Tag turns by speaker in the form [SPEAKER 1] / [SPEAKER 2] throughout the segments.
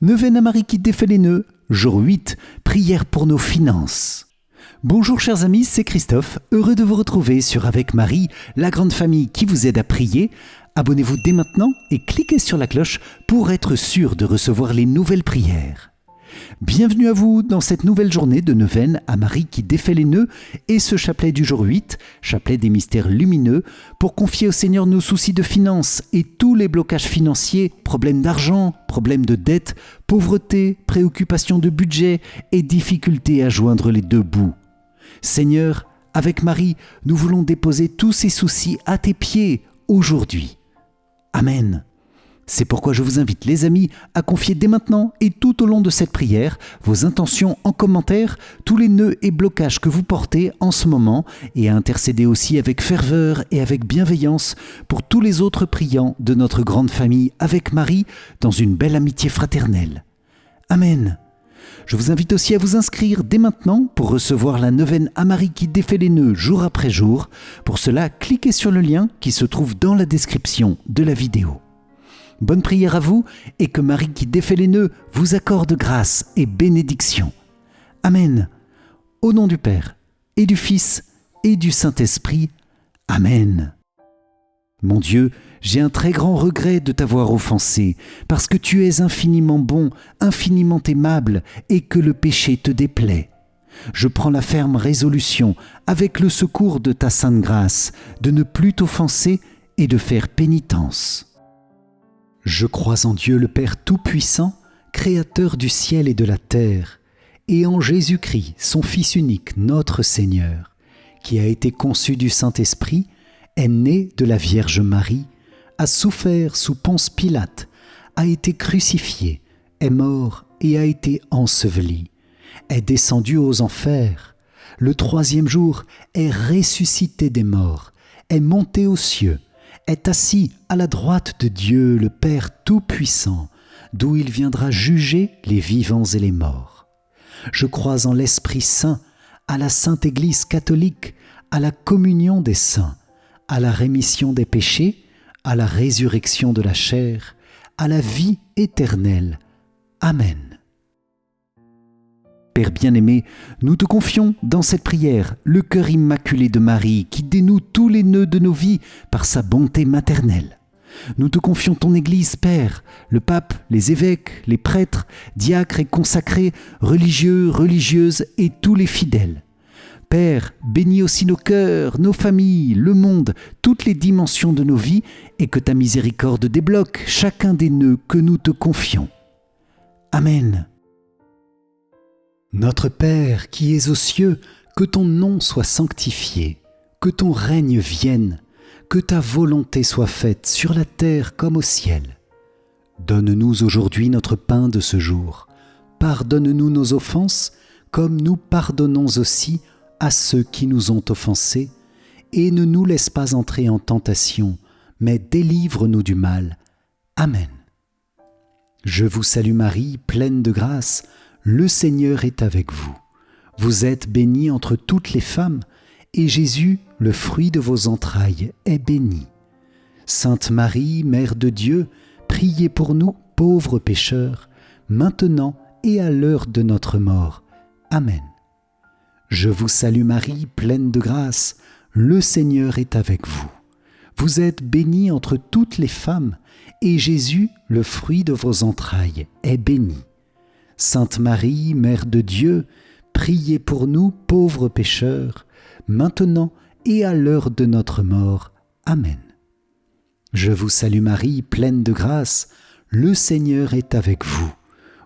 [SPEAKER 1] Neuvaine à Marie qui défait les nœuds, jour 8, prière pour nos finances. Bonjour chers amis, c'est Christophe, heureux de vous retrouver sur Avec Marie, la grande famille qui vous aide à prier. Abonnez-vous dès maintenant et cliquez sur la cloche pour être sûr de recevoir les nouvelles prières. Bienvenue à vous dans cette nouvelle journée de neuvaine à Marie qui défait les nœuds et ce chapelet du jour 8, chapelet des mystères lumineux, pour confier au Seigneur nos soucis de finances et tous les blocages financiers, problèmes d'argent, problèmes de dette, pauvreté, préoccupations de budget et difficultés à joindre les deux bouts. Seigneur, avec Marie, nous voulons déposer tous ces soucis à tes pieds aujourd'hui. Amen. C'est pourquoi je vous invite, les amis, à confier dès maintenant et tout au long de cette prière vos intentions en commentaire, tous les nœuds et blocages que vous portez en ce moment et à intercéder aussi avec ferveur et avec bienveillance pour tous les autres priants de notre grande famille avec Marie dans une belle amitié fraternelle. Amen. Je vous invite aussi à vous inscrire dès maintenant pour recevoir la neuvaine à Marie qui défait les nœuds jour après jour. Pour cela, cliquez sur le lien qui se trouve dans la description de la vidéo. Bonne prière à vous et que Marie qui défait les nœuds vous accorde grâce et bénédiction. Amen. Au nom du Père et du Fils et du Saint-Esprit. Amen. Mon Dieu, j'ai un très grand regret de t'avoir offensé, parce que tu es infiniment bon, infiniment aimable, et que le péché te déplaît. Je prends la ferme résolution, avec le secours de ta sainte grâce, de ne plus t'offenser et de faire pénitence. Je crois en Dieu le Père Tout-Puissant, Créateur du ciel et de la terre, et en Jésus-Christ, son Fils unique, notre Seigneur, qui a été conçu du Saint-Esprit, est né de la Vierge Marie, a souffert sous Ponce Pilate, a été crucifié, est mort et a été enseveli, est descendu aux enfers, le troisième jour est ressuscité des morts, est monté aux cieux, est assis à la droite de Dieu le Père Tout-Puissant, d'où il viendra juger les vivants et les morts. Je crois en l'Esprit Saint, à la Sainte Église catholique, à la communion des saints, à la rémission des péchés, à la résurrection de la chair, à la vie éternelle. Amen. Père bien-aimé, nous te confions dans cette prière le cœur immaculé de Marie qui dénoue tous les nœuds de nos vies par sa bonté maternelle. Nous te confions ton Église, Père, le pape, les évêques, les prêtres, diacres et consacrés, religieux, religieuses et tous les fidèles. Père, bénis aussi nos cœurs, nos familles, le monde, toutes les dimensions de nos vies et que ta miséricorde débloque chacun des nœuds que nous te confions. Amen. Notre Père qui es aux cieux, que ton nom soit sanctifié, que ton règne vienne, que ta volonté soit faite sur la terre comme au ciel. Donne-nous aujourd'hui notre pain de ce jour. Pardonne-nous nos offenses, comme nous pardonnons aussi à ceux qui nous ont offensés, et ne nous laisse pas entrer en tentation, mais délivre-nous du mal. Amen. Je vous salue Marie, pleine de grâce, le Seigneur est avec vous. Vous êtes bénie entre toutes les femmes, et Jésus, le fruit de vos entrailles, est béni. Sainte Marie, Mère de Dieu, priez pour nous, pauvres pécheurs, maintenant et à l'heure de notre mort. Amen. Je vous salue Marie, pleine de grâce, le Seigneur est avec vous. Vous êtes bénie entre toutes les femmes, et Jésus, le fruit de vos entrailles, est béni. Sainte Marie, Mère de Dieu, priez pour nous, pauvres pécheurs, maintenant et à l'heure de notre mort. Amen. Je vous salue Marie, pleine de grâce, le Seigneur est avec vous.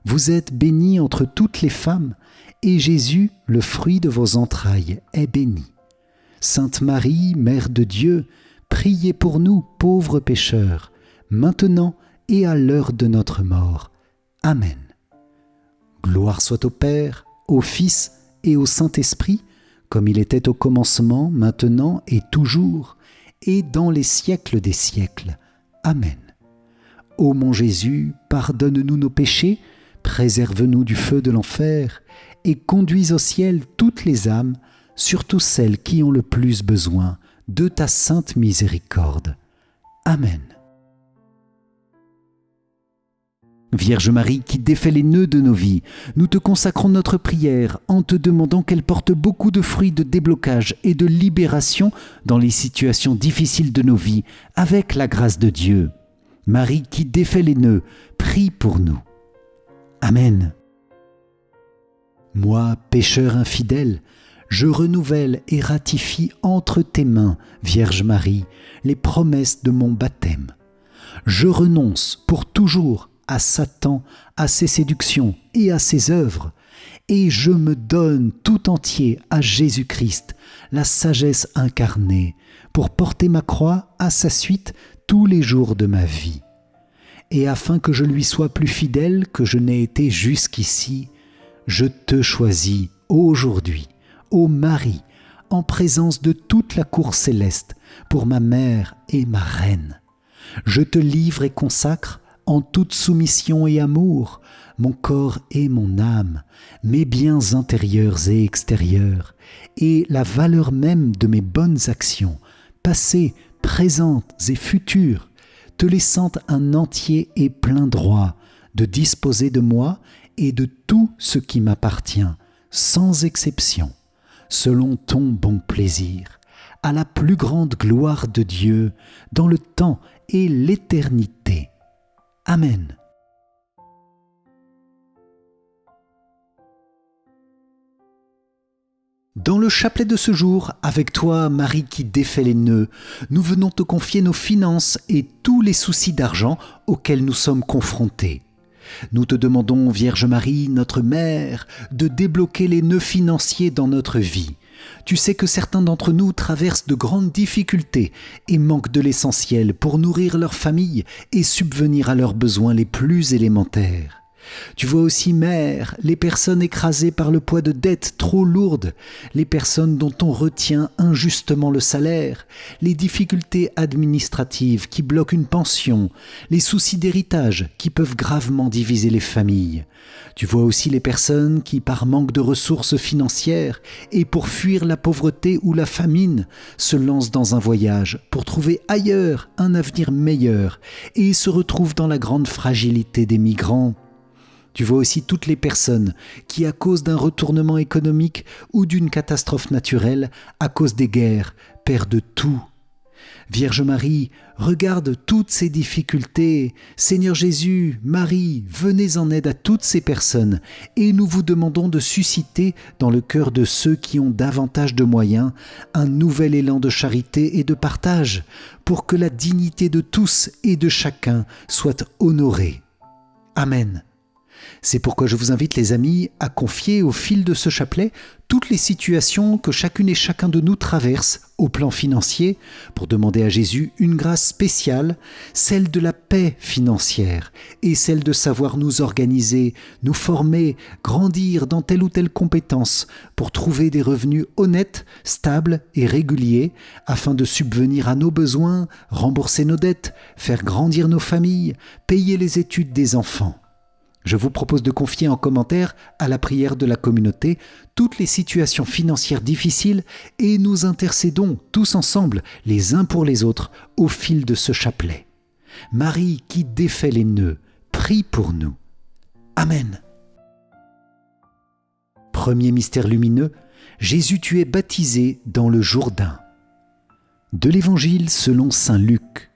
[SPEAKER 1] Vous êtes bénie entre toutes les femmes, et Jésus, le fruit de vos entrailles, est béni. Sainte Marie, Mère de Dieu, priez pour nous, pauvres pécheurs, maintenant et à l'heure de notre mort. Amen. Gloire soit au Père, au Fils et au Saint-Esprit, comme il était au commencement, maintenant et toujours, et dans les siècles des siècles. Amen. Ô mon Jésus, pardonne-nous nos péchés, préserve-nous du feu de l'enfer, et conduis au ciel toutes les âmes, surtout celles qui ont le plus besoin de ta sainte miséricorde. Amen. Vierge Marie qui défait les nœuds de nos vies, nous te consacrons notre prière en te demandant qu'elle porte beaucoup de fruits de déblocage et de libération dans les situations difficiles de nos vies, avec la grâce de Dieu. Marie qui défait les nœuds, prie pour nous. Amen. Moi, pécheur infidèle, je renouvelle et ratifie entre tes mains, Vierge Marie, les promesses de mon baptême. Je renonce pour toujours à Satan, à ses séductions et à ses œuvres, et je me donne tout entier à Jésus-Christ, la sagesse incarnée, pour porter ma croix à sa suite tous les jours de ma vie. Et afin que je lui sois plus fidèle que je n'ai été jusqu'ici, je te choisis aujourd'hui, ô Marie, en présence de toute la cour céleste, pour ma mère et ma reine. Je te livre et consacre, en toute soumission et amour, mon corps et mon âme, mes biens intérieurs et extérieurs, et la valeur même de mes bonnes actions, passées, présentes et futures, te laissant un entier et plein droit de disposer de moi et de tout ce qui m'appartient, sans exception, selon ton bon plaisir, à la plus grande gloire de Dieu, dans le temps et l'éternité. Amen. Dans le chapelet de ce jour, avec toi, Marie qui défait les nœuds, nous venons te confier nos finances et tous les soucis d'argent auxquels nous sommes confrontés. Nous te demandons, Vierge Marie, notre Mère, de débloquer les nœuds financiers dans notre vie. Tu sais que certains d'entre nous traversent de grandes difficultés et manquent de l'essentiel pour nourrir leur famille et subvenir à leurs besoins les plus élémentaires. Tu vois aussi, Mère, les personnes écrasées par le poids de dettes trop lourdes, les personnes dont on retient injustement le salaire, les difficultés administratives qui bloquent une pension, les soucis d'héritage qui peuvent gravement diviser les familles. Tu vois aussi les personnes qui, par manque de ressources financières et pour fuir la pauvreté ou la famine, se lancent dans un voyage pour trouver ailleurs un avenir meilleur et se retrouvent dans la grande fragilité des migrants. Tu vois aussi toutes les personnes qui, à cause d'un retournement économique ou d'une catastrophe naturelle, à cause des guerres, perdent tout. Vierge Marie, regarde toutes ces difficultés. Seigneur Jésus, Marie, venez en aide à toutes ces personnes et nous vous demandons de susciter dans le cœur de ceux qui ont davantage de moyens un nouvel élan de charité et de partage pour que la dignité de tous et de chacun soit honorée. Amen. C'est pourquoi je vous invite, les amis, à confier au fil de ce chapelet toutes les situations que chacune et chacun de nous traverse au plan financier pour demander à Jésus une grâce spéciale, celle de la paix financière et celle de savoir nous organiser, nous former, grandir dans telle ou telle compétence pour trouver des revenus honnêtes, stables et réguliers afin de subvenir à nos besoins, rembourser nos dettes, faire grandir nos familles, payer les études des enfants. Je vous propose de confier en commentaire à la prière de la communauté toutes les situations financières difficiles et nous intercédons tous ensemble, les uns pour les autres, au fil de ce chapelet. Marie qui défait les nœuds, prie pour nous. Amen. Premier mystère lumineux, Jésus tu es baptisé dans le Jourdain. De l'Évangile selon saint Luc.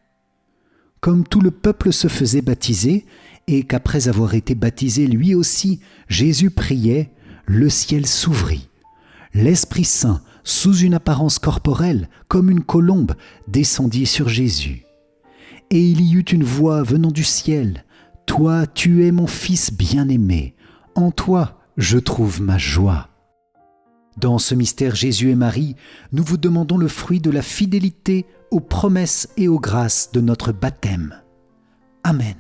[SPEAKER 1] Comme tout le peuple se faisait baptiser, et qu'après avoir été baptisé lui aussi, Jésus priait, le ciel s'ouvrit. L'Esprit Saint, sous une apparence corporelle, comme une colombe, descendit sur Jésus. Et il y eut une voix venant du ciel, « Toi, tu es mon Fils bien-aimé, en toi je trouve ma joie. » Dans ce mystère Jésus et Marie, nous vous demandons le fruit de la fidélité aux promesses et aux grâces de notre baptême. Amen.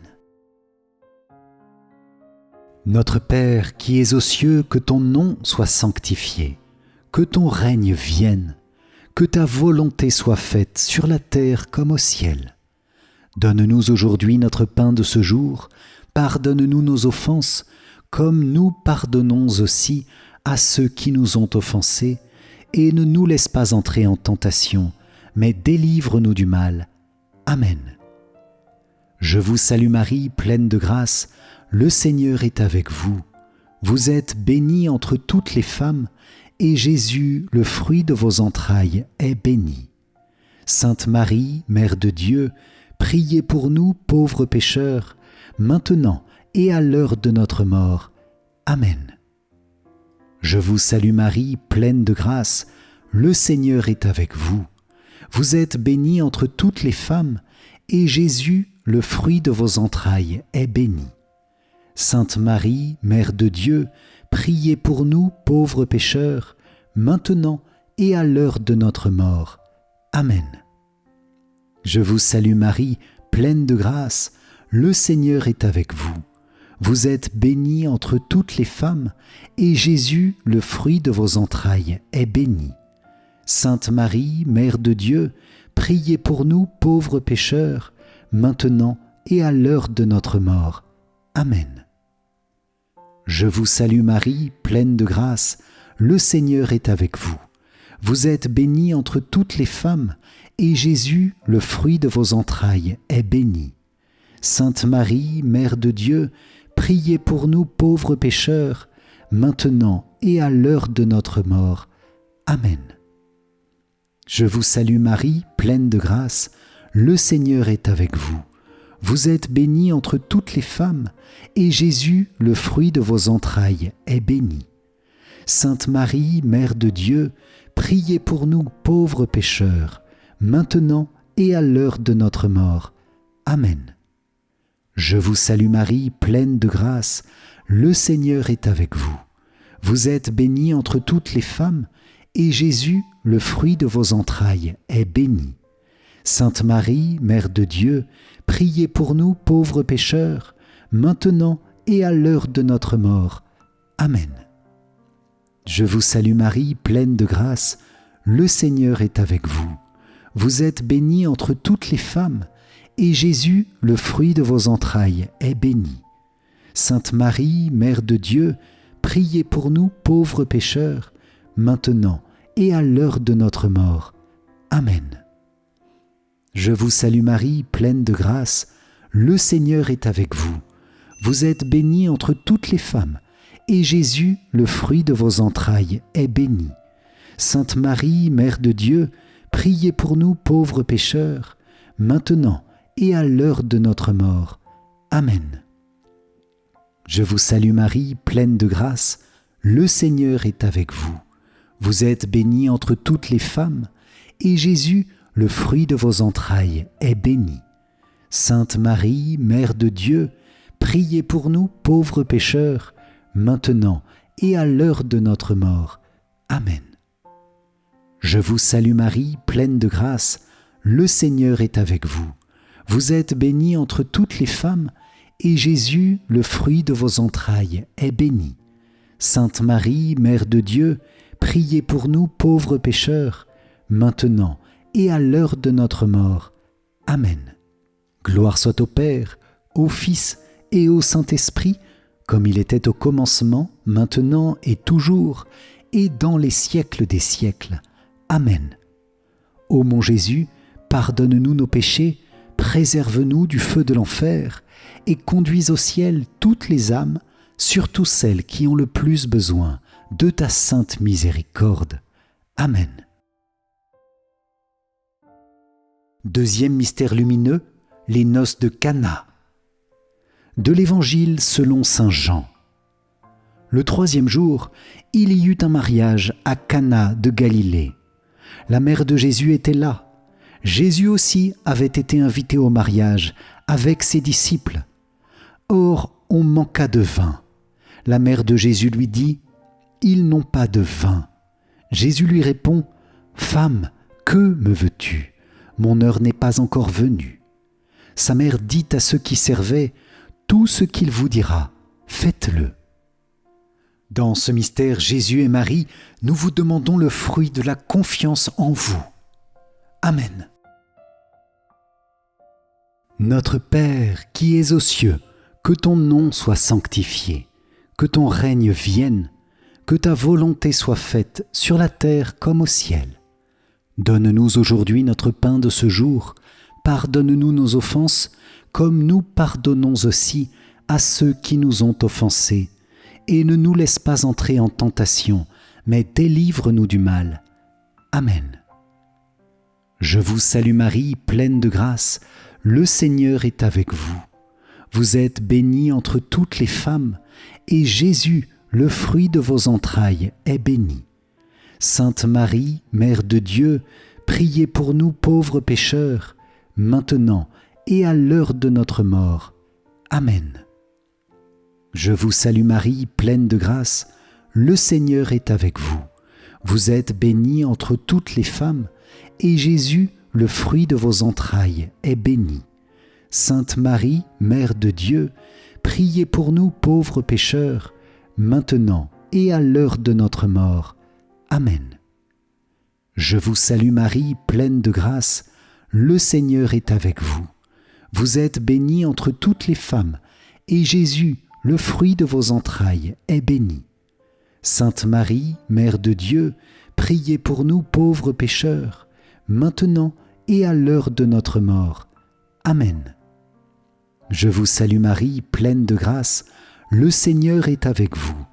[SPEAKER 1] Notre Père qui es aux cieux, que ton nom soit sanctifié, que ton règne vienne, que ta volonté soit faite sur la terre comme au ciel. Donne-nous aujourd'hui notre pain de ce jour, pardonne-nous nos offenses, comme nous pardonnons aussi à ceux qui nous ont offensés, et ne nous laisse pas entrer en tentation, mais délivre-nous du mal. Amen. Je vous salue Marie, pleine de grâce, le Seigneur est avec vous. Vous êtes bénie entre toutes les femmes, et Jésus, le fruit de vos entrailles, est béni. Sainte Marie, Mère de Dieu, priez pour nous pauvres pécheurs, maintenant et à l'heure de notre mort. Amen. Je vous salue Marie, pleine de grâce, le Seigneur est avec vous. Vous êtes bénie entre toutes les femmes, et Jésus, le fruit de vos entrailles, est béni. Sainte Marie, Mère de Dieu, priez pour nous pauvres pécheurs, maintenant et à l'heure de notre mort. Amen. Je vous salue Marie, pleine de grâce, le Seigneur est avec vous. Vous êtes bénie entre toutes les femmes, et Jésus, le fruit de vos entrailles, est béni. Sainte Marie, Mère de Dieu, priez pour nous pauvres pécheurs, maintenant et à l'heure de notre mort. Amen. Je vous salue Marie, pleine de grâce, le Seigneur est avec vous. Vous êtes bénie entre toutes les femmes, et Jésus, le fruit de vos entrailles, est béni. Sainte Marie, Mère de Dieu, priez pour nous pauvres pécheurs, maintenant et à l'heure de notre mort. Amen. Je vous salue Marie, pleine de grâce, le Seigneur est avec vous. Vous êtes bénie entre toutes les femmes, et Jésus, le fruit de vos entrailles, est béni. Sainte Marie, Mère de Dieu, priez pour nous pauvres pécheurs, maintenant et à l'heure de notre mort. Amen. Je vous salue Marie, pleine de grâce, le Seigneur est avec vous. Vous êtes bénie entre toutes les femmes, et Jésus, le fruit de vos entrailles, est béni. Sainte Marie, Mère de Dieu, priez pour nous pauvres pécheurs, maintenant et à l'heure de notre mort. Amen. Je vous salue Marie, pleine de grâce, le Seigneur est avec vous. Vous êtes bénie entre toutes les femmes, et Jésus, le fruit de vos entrailles, est béni. Sainte Marie, Mère de Dieu, priez pour nous pauvres pécheurs, maintenant et à l'heure de notre mort. Amen. Je vous salue Marie, pleine de grâce, le Seigneur est avec vous. Vous êtes bénie entre toutes les femmes, et Jésus, le fruit de vos entrailles, est béni. Sainte Marie, Mère de Dieu, priez pour nous pauvres pécheurs, maintenant et à l'heure de notre mort. Amen. Je vous salue Marie, pleine de grâce, le Seigneur est avec vous. Vous êtes bénie entre toutes les femmes, et Jésus, le fruit de vos entrailles, est béni. Sainte Marie, Mère de Dieu, priez pour nous pauvres pécheurs, maintenant et à l'heure de notre mort. Amen. Je vous salue Marie, pleine de grâce, le Seigneur est avec vous. Vous êtes bénie entre toutes les femmes, et Jésus, le fruit de vos entrailles, est béni. Sainte Marie, Mère de Dieu, priez pour nous pauvres pécheurs, maintenant et à l'heure de notre mort. Amen. Gloire soit au Père, au Fils et au Saint-Esprit, comme il était au commencement, maintenant et toujours, et dans les siècles des siècles. Amen. Ô mon Jésus, pardonne-nous nos péchés, préserve-nous du feu de l'enfer, et conduis au ciel toutes les âmes, surtout celles qui ont le plus besoin de ta sainte miséricorde. Amen. Deuxième mystère lumineux, les noces de Cana. De l'Évangile selon saint Jean. Le troisième jour, il y eut un mariage à Cana de Galilée. La mère de Jésus était là. Jésus aussi avait été invité au mariage avec ses disciples. Or, on manqua de vin. La mère de Jésus lui dit « Ils n'ont pas de vin. » Jésus lui répond « Femme, que me veux-tu ? Mon heure n'est pas encore venue. » Sa mère dit à ceux qui servaient « Tout ce qu'il vous dira, faites-le. » Dans ce mystère Jésus et Marie, nous vous demandons le fruit de la confiance en vous. Amen. Notre Père qui es aux cieux, que ton nom soit sanctifié, que ton règne vienne, que ta volonté soit faite sur la terre comme au ciel. Donne-nous aujourd'hui notre pain de ce jour. Pardonne-nous nos offenses, comme nous pardonnons aussi à ceux qui nous ont offensés. Et ne nous laisse pas entrer en tentation, mais délivre-nous du mal. Amen. Je vous salue Marie, pleine de grâce, le Seigneur est avec vous. Vous êtes bénie entre toutes les femmes, et Jésus, le fruit de vos entrailles, est béni. Sainte Marie, Mère de Dieu, priez pour nous pauvres pécheurs, maintenant et à l'heure de notre mort. Amen. Je vous salue Marie, pleine de grâce, le Seigneur est avec vous. Vous êtes bénie entre toutes les femmes, et Jésus, le fruit de vos entrailles, est béni. Sainte Marie, Mère de Dieu, priez pour nous pauvres pécheurs, maintenant et à l'heure de notre mort. Amen. Je vous salue Marie, pleine de grâce, le Seigneur est avec vous. Vous êtes bénie entre toutes les femmes, et Jésus, le fruit de vos entrailles, est béni. Sainte Marie, Mère de Dieu, priez pour nous pauvres pécheurs, maintenant et à l'heure de notre mort. Amen. Je vous salue Marie, pleine de grâce, le Seigneur est avec vous.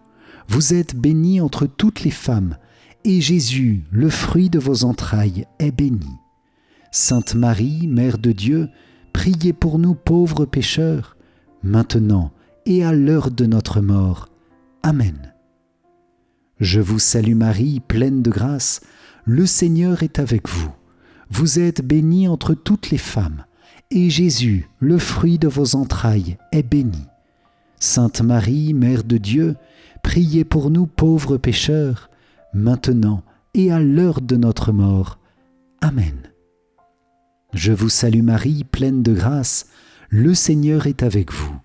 [SPEAKER 1] Vous êtes bénie entre toutes les femmes, et Jésus, le fruit de vos entrailles, est béni. Sainte Marie, Mère de Dieu, priez pour nous pauvres pécheurs, maintenant et à l'heure de notre mort. Amen. Je vous salue Marie, pleine de grâce, le Seigneur est avec vous. Vous êtes bénie entre toutes les femmes, et Jésus, le fruit de vos entrailles, est béni. Sainte Marie, Mère de Dieu, priez pour nous pauvres pécheurs, maintenant et à l'heure de notre mort. Amen. Je vous salue Marie, pleine de grâce, le Seigneur est avec vous.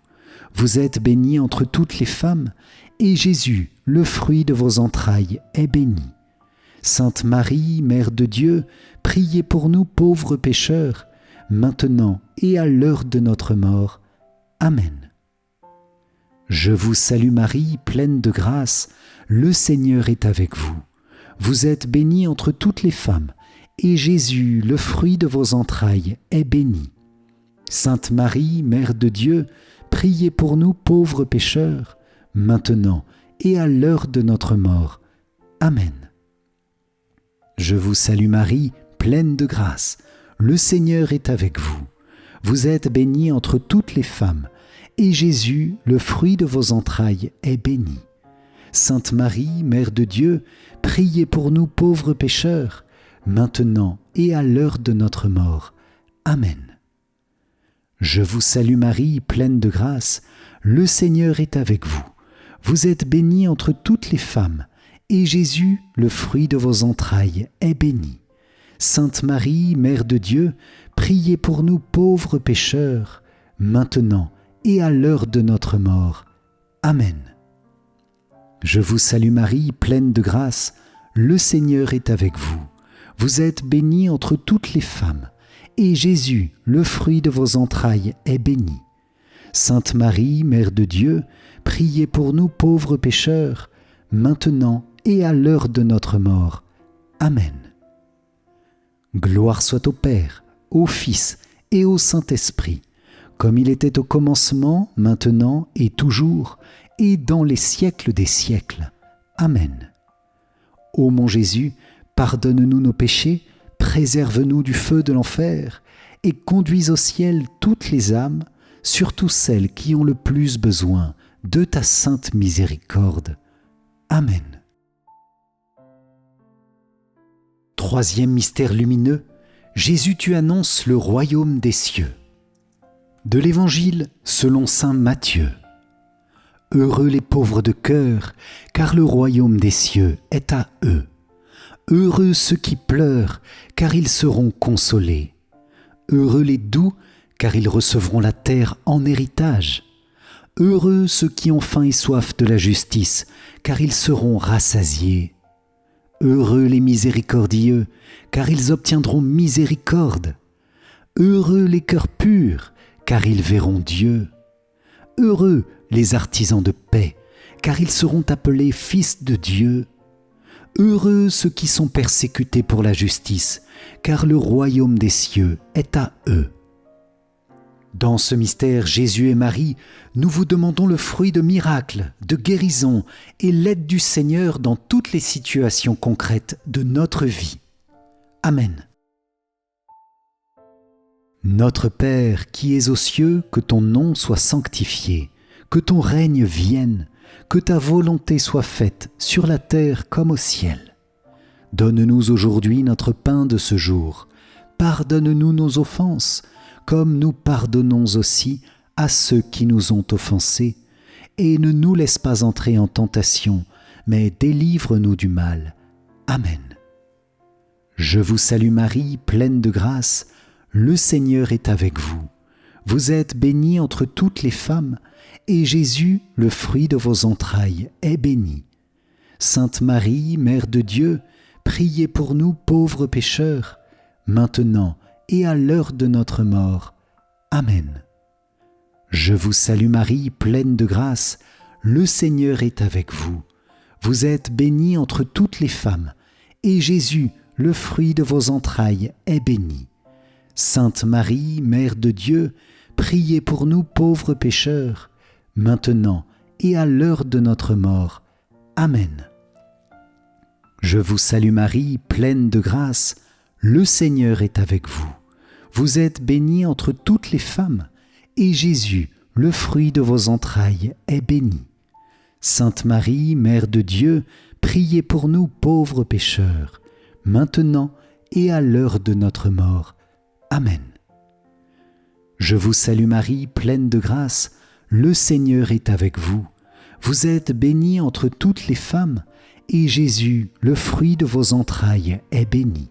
[SPEAKER 1] Vous êtes bénie entre toutes les femmes, et Jésus, le fruit de vos entrailles, est béni. Sainte Marie, Mère de Dieu, priez pour nous pauvres pécheurs, maintenant et à l'heure de notre mort. Amen. Je vous salue Marie, pleine de grâce, le Seigneur est avec vous. Vous êtes bénie entre toutes les femmes, et Jésus, le fruit de vos entrailles, est béni. Sainte Marie, Mère de Dieu, priez pour nous pauvres pécheurs, maintenant et à l'heure de notre mort. Amen. Je vous salue Marie, pleine de grâce, le Seigneur est avec vous. Vous êtes bénie entre toutes les femmes, et Jésus, le fruit de vos entrailles, est béni. Sainte Marie, Mère de Dieu, priez pour nous pauvres pécheurs, maintenant et à l'heure de notre mort. Amen. Je vous salue Marie, pleine de grâce, le Seigneur est avec vous. Vous êtes bénie entre toutes les femmes, et Jésus, le fruit de vos entrailles, est béni. Sainte Marie, Mère de Dieu, priez pour nous pauvres pécheurs, maintenant et à l'heure de notre mort. Amen. Je vous salue Marie, pleine de grâce, le Seigneur est avec vous. Vous êtes bénie entre toutes les femmes, et Jésus, le fruit de vos entrailles, est béni. Sainte Marie, Mère de Dieu, priez pour nous pauvres pécheurs, maintenant et à l'heure de notre mort. Amen. Gloire soit au Père, au Fils et au Saint-Esprit, comme il était au commencement, maintenant et toujours, et dans les siècles des siècles. Amen. Ô mon Jésus, pardonne-nous nos péchés, préserve-nous du feu de l'enfer, et conduis au ciel toutes les âmes, surtout celles qui ont le plus besoin de ta sainte miséricorde. Amen. Troisième mystère lumineux, Jésus, tu annonces le royaume des cieux. De l'Évangile selon saint Matthieu. Heureux les pauvres de cœur, car le royaume des cieux est à eux. Heureux ceux qui pleurent, car ils seront consolés. Heureux les doux, car ils recevront la terre en héritage. Heureux ceux qui ont faim et soif de la justice, car ils seront rassasiés. Heureux les miséricordieux, car ils obtiendront miséricorde. Heureux les cœurs purs, car ils verront Dieu. Heureux les artisans de paix, car ils seront appelés fils de Dieu. Heureux ceux qui sont persécutés pour la justice, car le royaume des cieux est à eux. Dans ce mystère, Jésus et Marie, nous vous demandons le fruit de miracles, de guérisons et l'aide du Seigneur dans toutes les situations concrètes de notre vie. Amen. Notre Père qui es aux cieux, que ton nom soit sanctifié, que ton règne vienne, que ta volonté soit faite sur la terre comme au ciel. Donne-nous aujourd'hui notre pain de ce jour. Pardonne-nous nos offenses, comme nous pardonnons aussi à ceux qui nous ont offensés. Et ne nous laisse pas entrer en tentation, mais délivre-nous du mal. Amen. Je vous salue Marie, pleine de grâce, le Seigneur est avec vous. Vous êtes bénie entre toutes les femmes, et Jésus, le fruit de vos entrailles, est béni. Sainte Marie, Mère de Dieu, priez pour nous pauvres pécheurs, maintenant et à l'heure de notre mort. Amen. Je vous salue Marie, pleine de grâce, le Seigneur est avec vous. Vous êtes bénie entre toutes les femmes, et Jésus, le fruit de vos entrailles, est béni. Sainte Marie, Mère de Dieu, priez pour nous pauvres pécheurs, maintenant et à l'heure de notre mort. Amen. Je vous salue Marie, pleine de grâce, le Seigneur est avec vous. Vous êtes bénie entre toutes les femmes, et Jésus, le fruit de vos entrailles, est béni. Sainte Marie, Mère de Dieu, priez pour nous pauvres pécheurs, maintenant et à l'heure de notre mort. Amen. Je vous salue Marie, pleine de grâce, le Seigneur est avec vous. Vous êtes bénie entre toutes les femmes, et Jésus, le fruit de vos entrailles, est béni.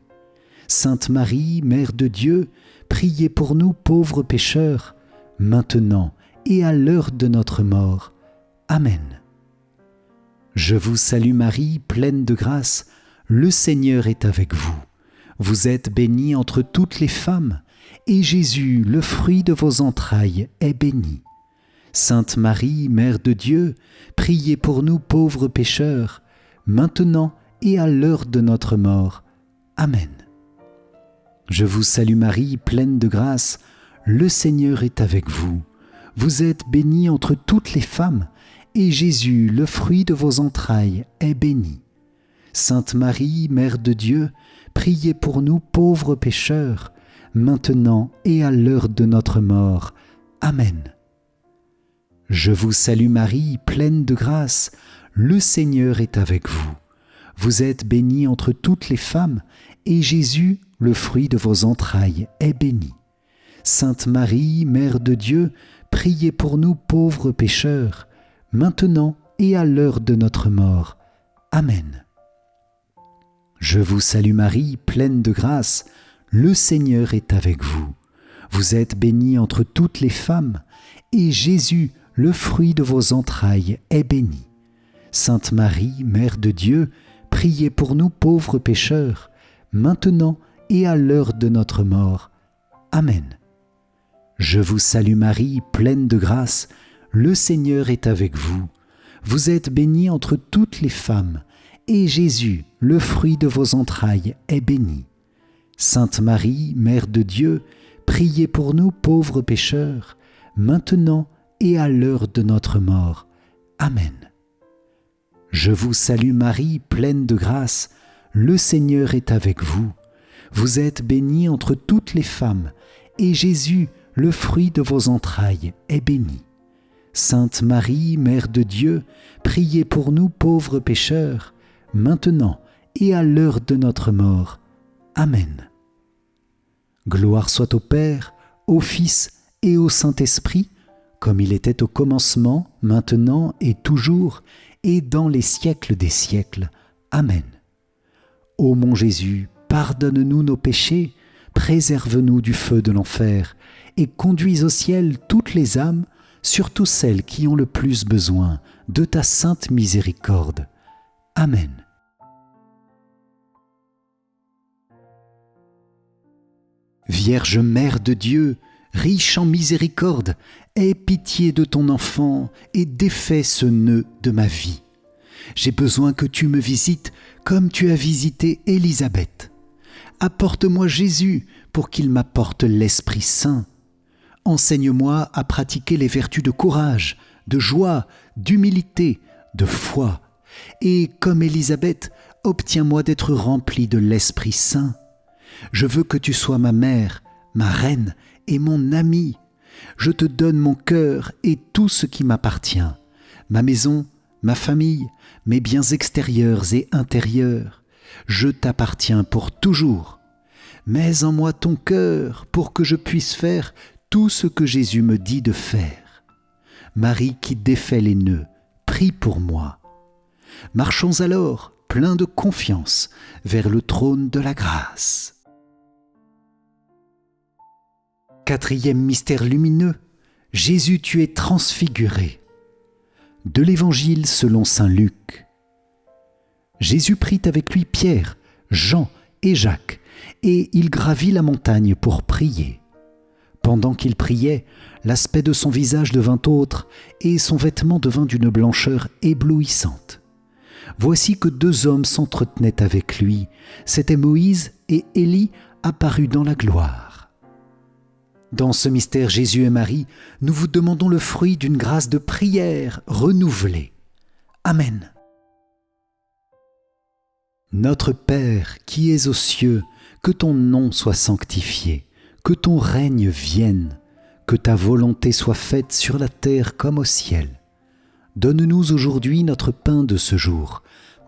[SPEAKER 1] Sainte Marie, Mère de Dieu, priez pour nous pauvres pécheurs, maintenant et à l'heure de notre mort. Amen. Je vous salue Marie, pleine de grâce, le Seigneur est avec vous. Vous êtes bénie entre toutes les femmes, et Jésus, le fruit de vos entrailles, est béni. Sainte Marie, Mère de Dieu, priez pour nous pauvres pécheurs, maintenant et à l'heure de notre mort. Amen. Je vous salue Marie, pleine de grâce, le Seigneur est avec vous. Vous êtes bénie entre toutes les femmes, et Jésus, le fruit de vos entrailles, est béni. Sainte Marie, Mère de Dieu, priez pour nous pauvres pécheurs, maintenant et à l'heure de notre mort. Amen. Je vous salue Marie, pleine de grâce, le Seigneur est avec vous. Vous êtes bénie entre toutes les femmes, et Jésus, le fruit de vos entrailles, est béni. Sainte Marie, Mère de Dieu, priez pour nous pauvres pécheurs, maintenant et à l'heure de notre mort. Amen. Je vous salue Marie, pleine de grâce, le Seigneur est avec vous. Vous êtes bénie entre toutes les femmes, et Jésus, le fruit de vos entrailles, est béni. Sainte Marie, Mère de Dieu, priez pour nous pauvres pécheurs, maintenant et à l'heure de notre mort. Amen. Je vous salue Marie, pleine de grâce, le Seigneur est avec vous. Vous êtes bénie entre toutes les femmes, et Jésus, le fruit de vos entrailles, est béni. Sainte Marie, Mère de Dieu, priez pour nous pauvres pécheurs, maintenant et à l'heure de notre mort. Amen. Je vous salue Marie, pleine de grâce, le Seigneur est avec vous. Vous êtes bénie entre toutes les femmes, et Jésus, le fruit de vos entrailles, est béni. Sainte Marie, Mère de Dieu, priez pour nous pauvres pécheurs, maintenant et à l'heure de notre mort. Amen. Gloire soit au Père, au Fils et au Saint-Esprit, comme il était au commencement, maintenant et toujours, et dans les siècles des siècles. Amen. Ô mon Jésus, pardonne-nous nos péchés, préserve-nous du feu de l'enfer, et conduis au ciel toutes les âmes, surtout celles qui ont le plus besoin de ta sainte miséricorde. Amen. Vierge Mère de Dieu, riche en miséricorde, aie pitié de ton enfant et défais ce nœud de ma vie. J'ai besoin que tu me visites comme tu as visité Élisabeth. Apporte-moi Jésus pour qu'il m'apporte l'Esprit Saint. Enseigne-moi à pratiquer les vertus de courage, de joie, d'humilité, de foi. Et comme Élisabeth, obtiens-moi d'être rempli de l'Esprit Saint. Je veux que tu sois ma mère, ma reine et mon amie. Je te donne mon cœur et tout ce qui m'appartient, ma maison, ma famille, mes biens extérieurs et intérieurs. Je t'appartiens pour toujours. Mets en moi ton cœur pour que je puisse faire tout ce que Jésus me dit de faire. Marie qui défait les nœuds, prie pour moi. Marchons alors, pleins de confiance, vers le trône de la grâce. Quatrième mystère lumineux, Jésus tu es transfiguré. De l'Évangile selon saint Luc. Jésus prit avec lui Pierre, Jean et Jacques, et il gravit la montagne pour prier. Pendant qu'il priait, l'aspect de son visage devint autre, et son vêtement devint d'une blancheur éblouissante. Voici que deux hommes s'entretenaient avec lui, c'étaient Moïse et Élie apparus dans la gloire. Dans ce mystère Jésus et Marie, nous vous demandons le fruit d'une grâce de prière renouvelée. Amen. Notre Père qui es aux cieux, que ton nom soit sanctifié, que ton règne vienne, que ta volonté soit faite sur la terre comme au ciel. Donne-nous aujourd'hui notre pain de ce jour.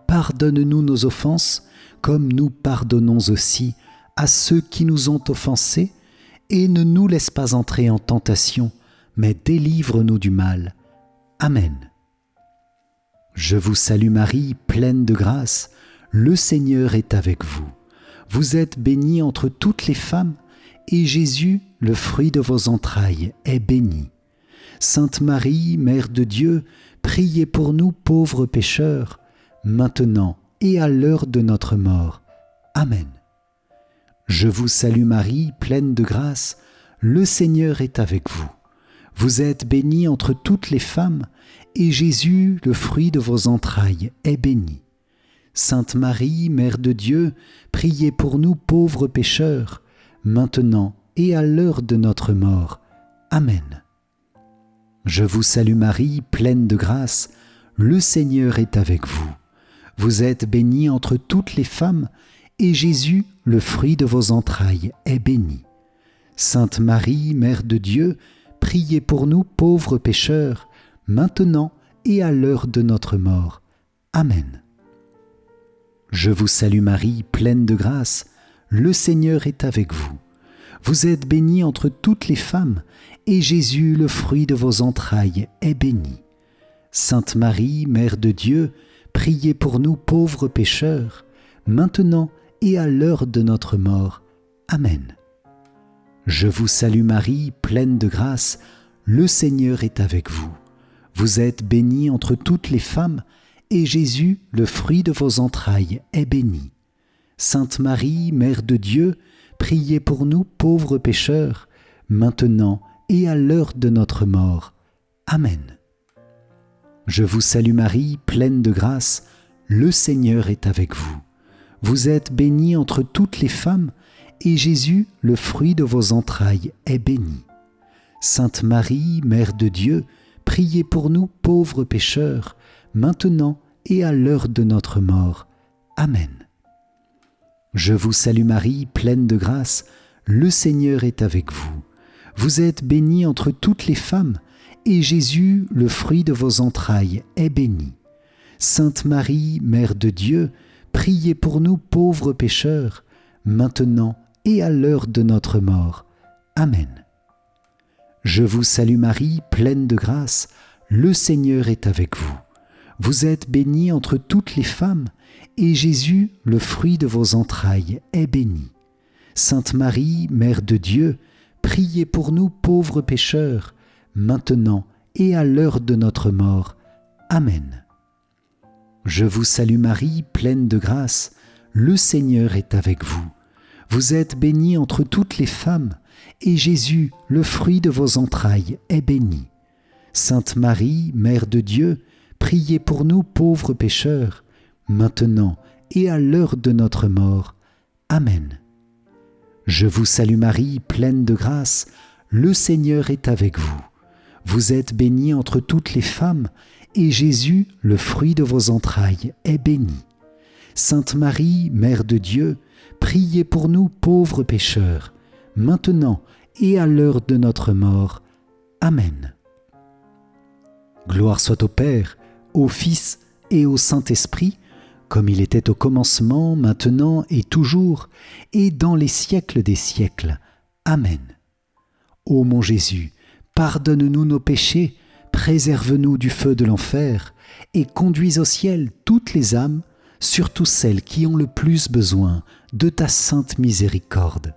[SPEAKER 1] Pardonne-nous nos offenses, comme nous pardonnons aussi à ceux qui nous ont offensés, et ne nous laisse pas entrer en tentation, mais délivre-nous du mal. Amen. Je vous salue Marie, pleine de grâce, le Seigneur est avec vous. Vous êtes bénie entre toutes les femmes, et Jésus, le fruit de vos entrailles, est béni. Sainte Marie, Mère de Dieu, priez pour nous pauvres pécheurs, maintenant et à l'heure de notre mort. Amen. Je vous salue Marie, pleine de grâce, le Seigneur est avec vous. Vous êtes bénie entre toutes les femmes, et Jésus, le fruit de vos entrailles, est béni. Sainte Marie, Mère de Dieu, priez pour nous pauvres pécheurs, maintenant et à l'heure de notre mort. Amen. Je vous salue Marie, pleine de grâce, le Seigneur est avec vous. Vous êtes bénie entre toutes les femmes, et Jésus, le fruit de vos entrailles, est béni. Sainte Marie, Mère de Dieu, priez pour nous pauvres pécheurs, maintenant et à l'heure de notre mort. Amen. Je vous salue Marie, pleine de grâce, le Seigneur est avec vous. Vous êtes bénie entre toutes les femmes, et Jésus, le fruit de vos entrailles, est béni. Sainte Marie, Mère de Dieu, priez pour nous pauvres pécheurs, maintenant et à l'heure de notre mort. Amen. Je vous salue Marie, pleine de grâce, le Seigneur est avec vous. Vous êtes bénie entre toutes les femmes, et Jésus, le fruit de vos entrailles, est béni. Sainte Marie, Mère de Dieu, priez pour nous pauvres pécheurs, maintenant et à l'heure de notre mort. Amen. Je vous salue Marie, pleine de grâce, le Seigneur est avec vous. Vous êtes bénie entre toutes les femmes, et Jésus, le fruit de vos entrailles, est béni. Sainte Marie, Mère de Dieu, priez pour nous pauvres pécheurs, maintenant et à l'heure de notre mort. Amen. Je vous salue Marie, pleine de grâce, le Seigneur est avec vous. Vous êtes bénie entre toutes les femmes, et Jésus, le fruit de vos entrailles, est béni. Sainte Marie, Mère de Dieu, priez pour nous pauvres pécheurs, maintenant et à l'heure de notre mort. Amen. Je vous salue Marie, pleine de grâce, le Seigneur est avec vous. Vous êtes bénie entre toutes les femmes, et Jésus, le fruit de vos entrailles, est béni. Sainte Marie, Mère de Dieu, priez pour nous pauvres pécheurs, maintenant et à l'heure de notre mort. Amen. Je vous salue Marie, pleine de grâce, le Seigneur est avec vous. Vous êtes bénie entre toutes les femmes, et Jésus, le fruit de vos entrailles, est béni. Sainte Marie, Mère de Dieu, priez pour nous pauvres pécheurs, maintenant et à l'heure de notre mort. Amen. Je vous salue Marie, pleine de grâce, le Seigneur est avec vous. Vous êtes bénie entre toutes les femmes, et Jésus, le fruit de vos entrailles, est béni. Sainte Marie, Mère de Dieu, priez pour nous pauvres pécheurs, maintenant et à l'heure de notre mort. Amen. Gloire soit au Père, au Fils et au Saint-Esprit, comme il était au commencement, maintenant et toujours, et dans les siècles des siècles. Amen. Ô mon Jésus, pardonne-nous nos péchés, préserve-nous du feu de l'enfer, et conduis au ciel toutes les âmes, surtout celles qui ont le plus besoin de ta sainte miséricorde.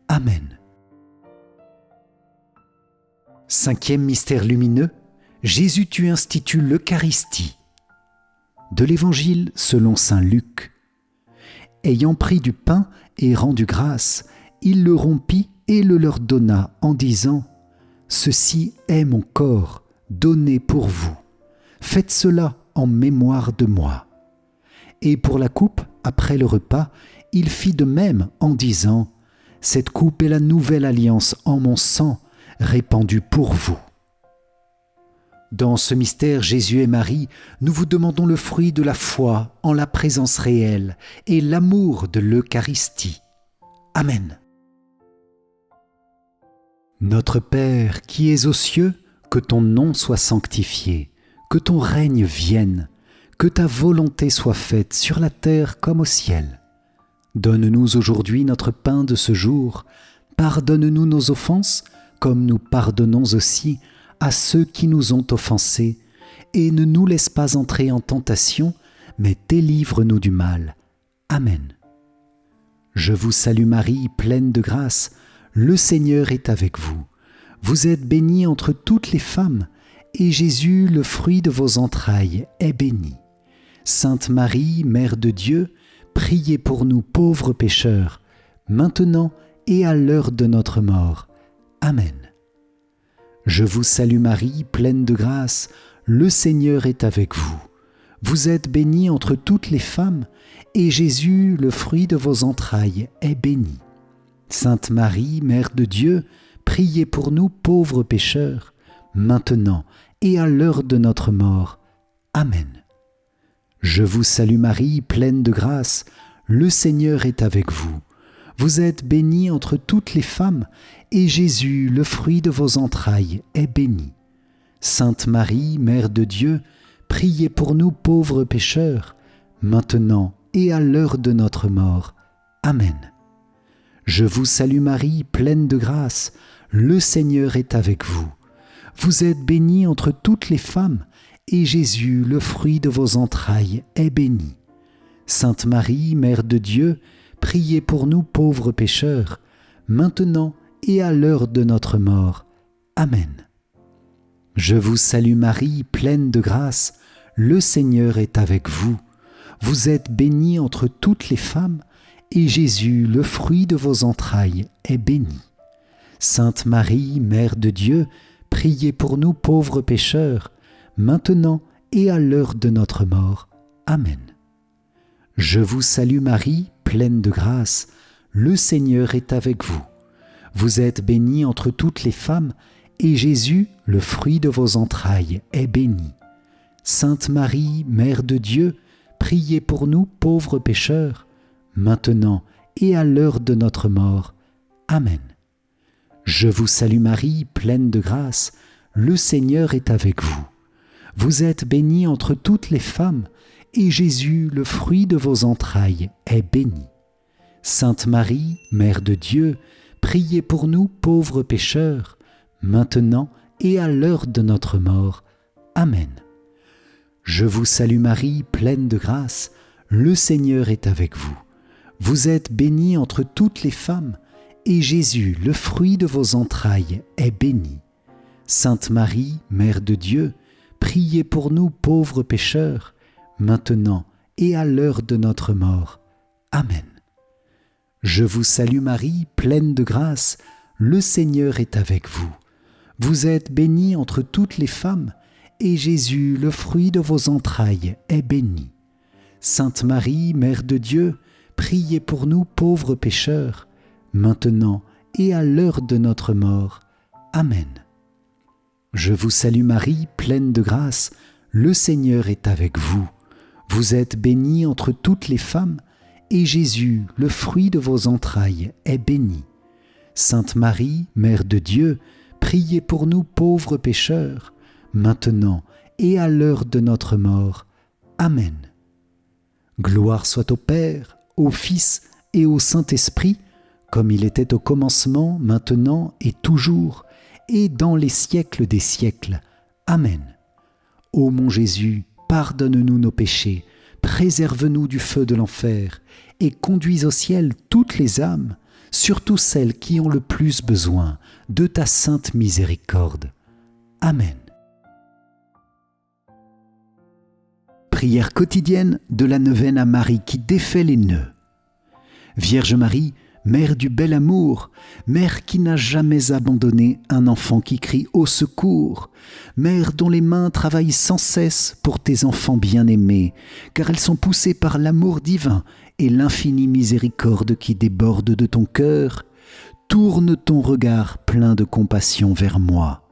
[SPEAKER 1] Amen. Cinquième mystère lumineux, Jésus tu institues l'Eucharistie. De l'Évangile selon saint Luc. Ayant pris du pain et rendu grâce, il le rompit et le leur donna en disant « Ceci est mon corps, donné pour vous. Faites cela en mémoire de moi. » Et pour la coupe, après le repas, il fit de même en disant « Cette coupe est la nouvelle alliance en mon sang, répandue pour vous. » Dans ce mystère, Jésus et Marie, nous vous demandons le fruit de la foi en la présence réelle et l'amour de l'Eucharistie. Amen. Notre Père qui es aux cieux, que ton nom soit sanctifié, que ton règne vienne, que ta volonté soit faite sur la terre comme au ciel. Donne-nous aujourd'hui notre pain de ce jour. Pardonne-nous nos offenses, comme nous pardonnons aussi à ceux qui nous ont offensés, et ne nous laisse pas entrer en tentation, mais délivre-nous du mal. Amen. Je vous salue Marie, pleine de grâce, le Seigneur est avec vous. Vous êtes bénie entre toutes les femmes, et Jésus, le fruit de vos entrailles, est béni. Sainte Marie, Mère de Dieu, priez pour nous pauvres pécheurs, maintenant et à l'heure de notre mort. Amen. Je vous salue Marie, pleine de grâce, le Seigneur est avec vous. Vous êtes bénie entre toutes les femmes, et Jésus, le fruit de vos entrailles, est béni. Sainte Marie, Mère de Dieu, priez pour nous pauvres pécheurs, maintenant et à l'heure de notre mort. Amen. Je vous salue Marie, pleine de grâce, le Seigneur est avec vous. Vous êtes bénie entre toutes les femmes, et Jésus, le fruit de vos entrailles, est béni. Sainte Marie, Mère de Dieu, priez pour nous pauvres pécheurs, maintenant et à l'heure de notre mort. Amen. Je vous salue Marie, pleine de grâce, le Seigneur est avec vous. Vous êtes bénie entre toutes les femmes, et Jésus, le fruit de vos entrailles, est béni. Sainte Marie, Mère de Dieu, priez pour nous pauvres pécheurs, maintenant et à l'heure de notre mort. Amen. Je vous salue Marie, pleine de grâce, le Seigneur est avec vous. Vous êtes bénie entre toutes les femmes, et Jésus, le fruit de vos entrailles, est béni. Sainte Marie, Mère de Dieu, priez pour nous pauvres pécheurs, maintenant et à l'heure de notre mort. Amen. Je vous salue Marie, pleine de grâce, le Seigneur est avec vous. Vous êtes bénie entre toutes les femmes, et Jésus, le fruit de vos entrailles, est béni. Sainte Marie, Mère de Dieu, priez pour nous pauvres pécheurs, maintenant et à l'heure de notre mort. Amen. Je vous salue Marie, pleine de grâce, le Seigneur est avec vous. Vous êtes bénie entre toutes les femmes, et Jésus, le fruit de vos entrailles, est béni. Sainte Marie, Mère de Dieu, priez pour nous pauvres pécheurs, maintenant et à l'heure de notre mort. Amen. Je vous salue Marie, pleine de grâce, le Seigneur est avec vous. Vous êtes bénie entre toutes les femmes, et Jésus, le fruit de vos entrailles, est béni. Sainte Marie, Mère de Dieu, priez pour nous pauvres pécheurs, maintenant et à l'heure de notre mort. Amen. Je vous salue Marie, pleine de grâce, le Seigneur est avec vous. Vous êtes bénie entre toutes les femmes, et Jésus, le fruit de vos entrailles, est béni. Sainte Marie, Mère de Dieu, priez pour nous pauvres pécheurs, maintenant et à l'heure de notre mort. Amen. Je vous salue Marie, pleine de grâce, le Seigneur est avec vous. Vous êtes bénie entre toutes les femmes, et Jésus, le fruit de vos entrailles, est béni. Sainte Marie, Mère de Dieu, priez pour nous pauvres pécheurs, maintenant et à l'heure de notre mort. Amen. Gloire soit au Père, au Fils et au Saint-Esprit, comme il était au commencement, maintenant et toujours, et dans les siècles des siècles. Amen. Ô mon Jésus, pardonne-nous nos péchés, préserve-nous du feu de l'enfer, et conduis au ciel toutes les âmes, surtout celles qui ont le plus besoin de ta sainte miséricorde. Amen. Prière quotidienne de la neuvaine à Marie qui défait les nœuds. Vierge Marie, Mère du bel amour, Mère qui n'a jamais abandonné un enfant qui crie au secours, Mère dont les mains travaillent sans cesse pour tes enfants bien-aimés, car elles sont poussées par l'amour divin et l'infinie miséricorde qui déborde de ton cœur, tourne ton regard plein de compassion vers moi.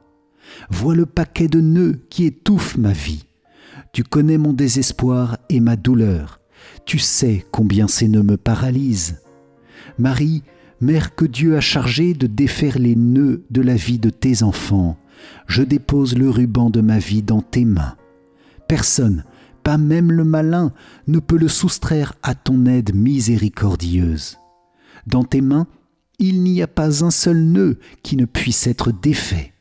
[SPEAKER 1] Vois le paquet de nœuds qui étouffe ma vie. Tu connais mon désespoir et ma douleur. Tu sais combien ces nœuds me paralysent. Marie, Mère que Dieu a chargée de défaire les nœuds de la vie de tes enfants, je dépose le ruban de ma vie dans tes mains. Personne, pas même le malin, ne peut le soustraire à ton aide miséricordieuse. Dans tes mains, il n'y a pas un seul nœud qui ne puisse être défait.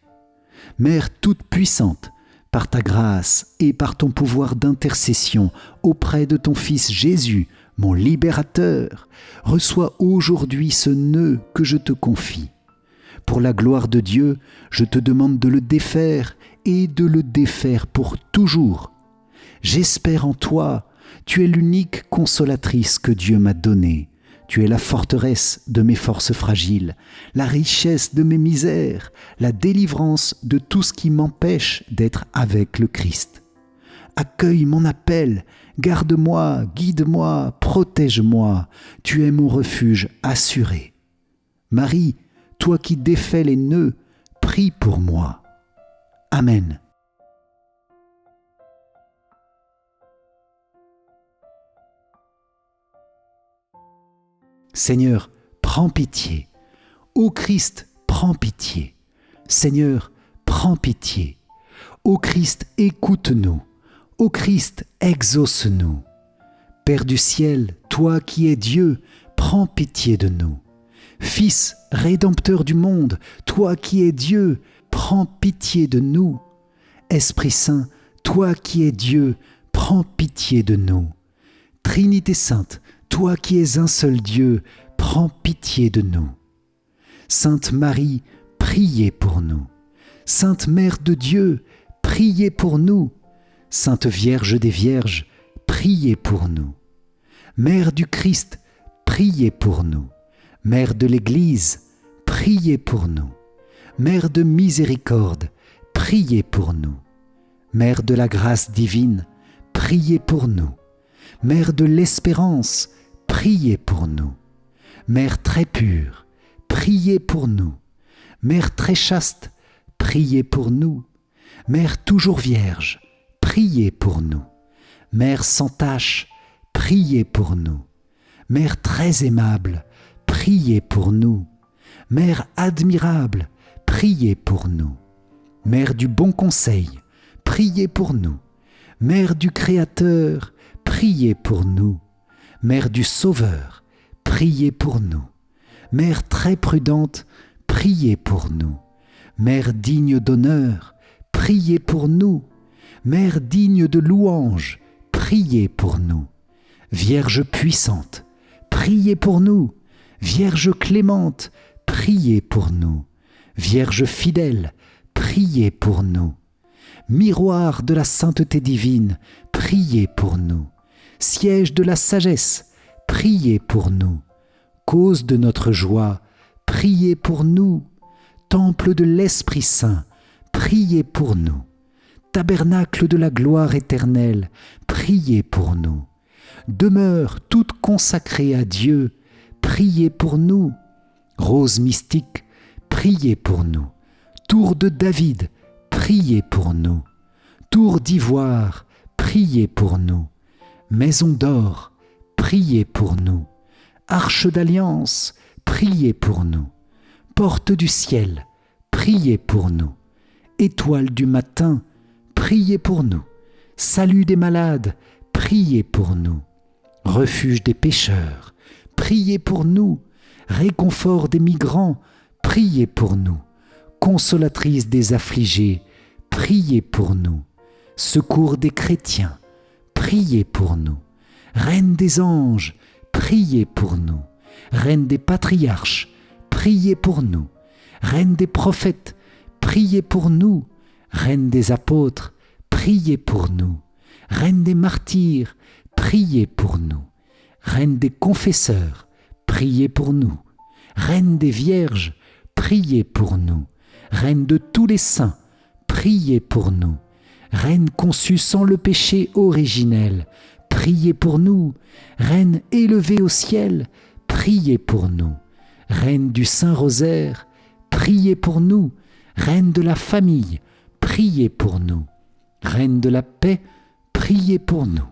[SPEAKER 1] Mère toute puissante, par ta grâce et par ton pouvoir d'intercession auprès de ton Fils Jésus, mon libérateur, reçois aujourd'hui ce nœud que je te confie. Pour la gloire de Dieu, je te demande de le défaire et de le défaire pour toujours. J'espère en toi, tu es l'unique consolatrice que Dieu m'a donnée. Tu es la forteresse de mes forces fragiles, la richesse de mes misères, la délivrance de tout ce qui m'empêche d'être avec le Christ. Accueille mon appel, garde-moi, guide-moi, protège-moi, tu es mon refuge assuré. Marie, toi qui défais les nœuds, prie pour moi. Amen. Seigneur, prends pitié. Ô Christ, prends pitié. Seigneur, prends pitié. Ô Christ, écoute-nous. Ô Christ, exauce-nous. Père du ciel, toi qui es Dieu, prends pitié de nous. Fils, Rédempteur du monde, toi qui es Dieu, prends pitié de nous. Esprit Saint, toi qui es Dieu, prends pitié de nous. Trinité Sainte, toi qui es un seul Dieu, prends pitié de nous. Sainte Marie, priez pour nous. Sainte Mère de Dieu, priez pour nous. Sainte Vierge des Vierges, priez pour nous. Mère du Christ, priez pour nous. Mère de l'Église, priez pour nous. Mère de miséricorde, priez pour nous. Mère de la grâce divine, priez pour nous. Mère de l'espérance, priez pour nous. Mère très pure, priez pour nous. Mère très chaste, priez pour nous. Mère toujours vierge, priez pour nous. Mère sans tache, priez pour nous. Mère très aimable, priez pour nous. Mère admirable, priez pour nous. Mère du bon conseil, priez pour nous. Mère du Créateur, priez pour nous. Mère du Sauveur, priez pour nous. Mère très prudente, priez pour nous. Mère digne d'honneur, priez pour nous. Mère digne de louange, priez pour nous. Vierge puissante, priez pour nous. Vierge clémente, priez pour nous. Vierge fidèle, priez pour nous. Miroir de la sainteté divine, priez pour nous. Siège de la sagesse, priez pour nous. Cause de notre joie, priez pour nous. Temple de l'Esprit Saint, priez pour nous. tabernacle de la gloire éternelle, priez pour nous. Demeure toute consacrée à Dieu, priez pour nous. Rose mystique, priez pour nous. Tour de David, priez pour nous. Tour d'ivoire, priez pour nous. Maison d'or, priez pour nous. Arche d'alliance, priez pour nous. Porte du ciel, priez pour nous. Étoile du matin, priez pour nous. Salut des malades, priez pour nous. Refuge des pécheurs, priez pour nous. Réconfort des migrants, priez pour nous. Consolatrice des affligés, priez pour nous. Secours des chrétiens, priez pour nous. Reine des anges, priez pour nous. Reine des patriarches, priez pour nous. Reine des prophètes, priez pour nous. Reine des apôtres, priez pour nous. Reine des martyrs, priez pour nous. Reine des confesseurs, priez pour nous. Reine des vierges, priez pour nous. Reine de tous les saints, priez pour nous. Reine conçue sans le péché originel, priez pour nous. Reine élevée au ciel, priez pour nous. Reine du Saint-Rosaire, priez pour nous. Reine de la famille, priez pour nous. Reine de la paix, priez pour nous.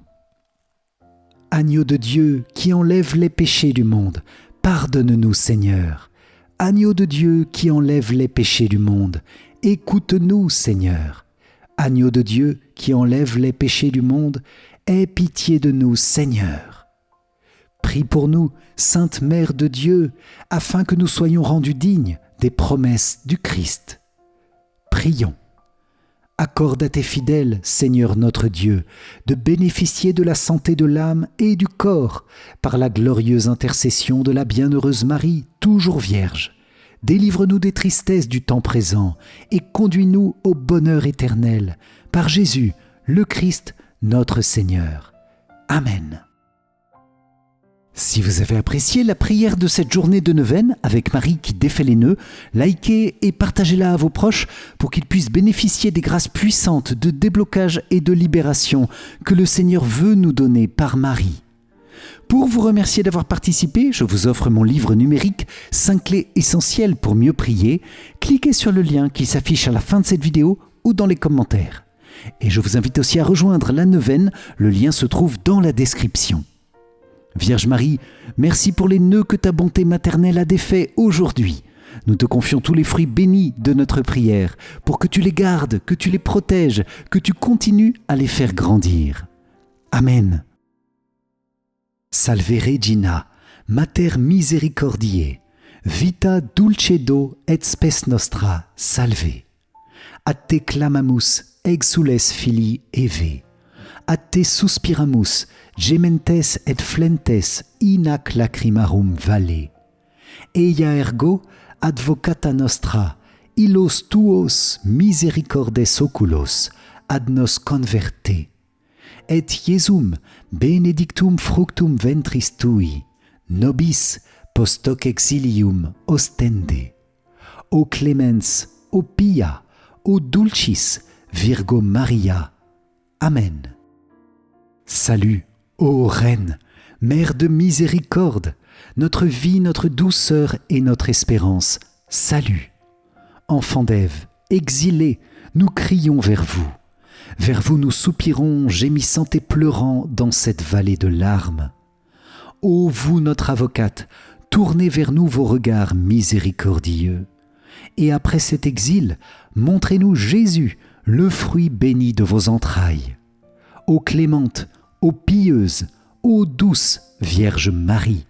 [SPEAKER 1] Agneau de Dieu qui enlève les péchés du monde, pardonne-nous Seigneur. Agneau de Dieu qui enlève les péchés du monde, écoute-nous Seigneur. Agneau de Dieu qui enlève les péchés du monde, aie pitié de nous Seigneur. Prie pour nous, Sainte Mère de Dieu, afin que nous soyons rendus dignes des promesses du Christ. Prions. Accorde à tes fidèles, Seigneur notre Dieu, de bénéficier de la santé de l'âme et du corps par la glorieuse intercession de la bienheureuse Marie, toujours vierge. Délivre-nous des tristesses du temps présent et conduis-nous au bonheur éternel, par Jésus, le Christ, notre Seigneur. Amen. Si vous avez apprécié la prière de cette journée de neuvaine avec Marie qui défait les nœuds, likez et partagez-la à vos proches pour qu'ils puissent bénéficier des grâces puissantes de déblocage et de libération que le Seigneur veut nous donner par Marie. Pour vous remercier d'avoir participé, je vous offre mon livre numérique 5 clés essentielles pour mieux prier. Cliquez sur le lien qui s'affiche à la fin de cette vidéo ou dans les commentaires. Et je vous invite aussi à rejoindre la neuvaine, le lien se trouve dans la description. Vierge Marie, merci pour les nœuds que ta bonté maternelle a défaits aujourd'hui. Nous te confions tous les fruits bénis de notre prière, pour que tu les gardes, que tu les protèges, que tu continues à les faire grandir. Amen. Salve Regina, Mater misericordiae, vita dulcedo et spes nostra, salve. A te clamamus, exules filii Eve. A te suspiramus, gementes et flentes in ac lacrimarum valle. Eia ergo advocata nostra, illos tuos misericordes oculos ad nos converte. Et Iesum benedictum fructum ventris tui, nobis post hoc exilium ostende. O clemens, o pia, o dulcis, Virgo Maria. Amen. Salut, ô Reine, Mère de miséricorde, notre vie, notre douceur et notre espérance. Salut. Enfants d'Ève, exilés, nous crions vers vous. Vers vous nous soupirons, gémissant et pleurant dans cette vallée de larmes. Ô vous, notre avocate, tournez vers nous vos regards miséricordieux. Et après cet exil, montrez-nous Jésus, le fruit béni de vos entrailles. Ô clémente, ô pieuse, ô douce Vierge Marie.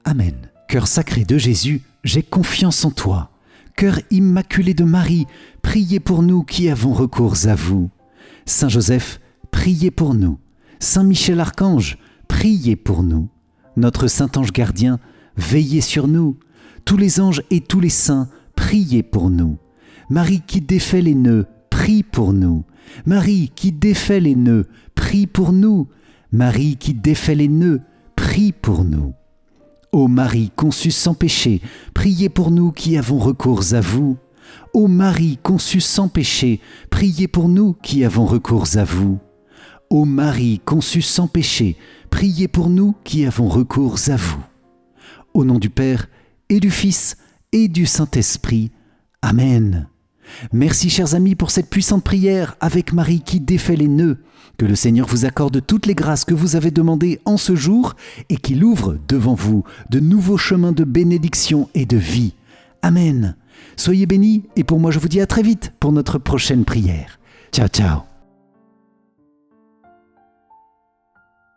[SPEAKER 1] Amen. Cœur sacré de Jésus, j'ai confiance en toi. Cœur immaculé de Marie, priez pour nous qui avons recours à vous. Saint Joseph, priez pour nous. Saint Michel Archange, priez pour nous. Notre Saint Ange gardien, veillez sur nous. Tous les anges et tous les saints, priez pour nous. Marie qui défait les nœuds, prie pour nous. Marie qui défait les nœuds, prie pour nous. Marie qui défait les nœuds, prie pour nous. Ô Marie conçue sans péché, priez pour nous qui avons recours à vous. Ô Marie conçue sans péché, priez pour nous qui avons recours à vous. Ô Marie conçue sans péché, priez pour nous qui avons recours à vous. Au nom du Père et du Fils et du Saint-Esprit. Amen. Merci chers amis pour cette puissante prière avec Marie qui défait les nœuds. Que le Seigneur vous accorde toutes les grâces que vous avez demandées en ce jour et qu'il ouvre devant vous de nouveaux chemins de bénédiction et de vie. Amen. Soyez bénis et pour moi je vous dis à très vite pour notre prochaine prière. Ciao ciao.